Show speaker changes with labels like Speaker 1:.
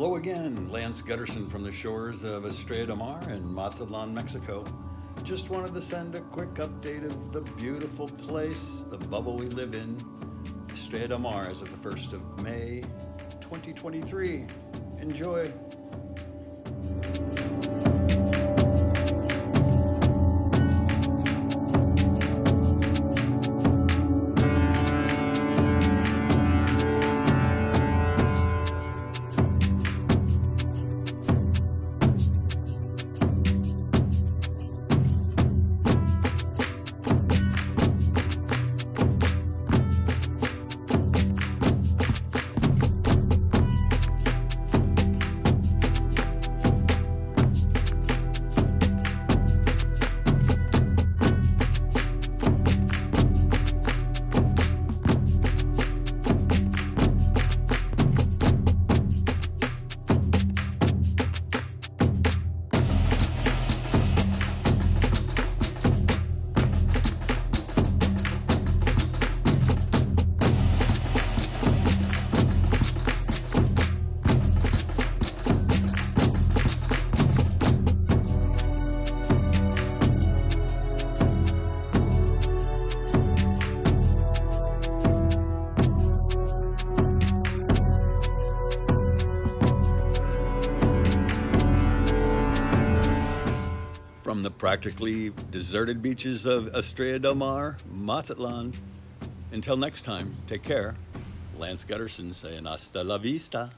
Speaker 1: Hello again, Lance Gutterson from the shores of Estrella Del Mar in Mazatlan, Mexico. Just wanted to send a quick update of the beautiful place, the bubble we live in, Estrella Del Mar as of the 1st of May, 2023. Enjoy. From the practically deserted beaches of Estrella Del Mar, Mazatlan. Until next time, take care. Lance Gutterson saying hasta la vista.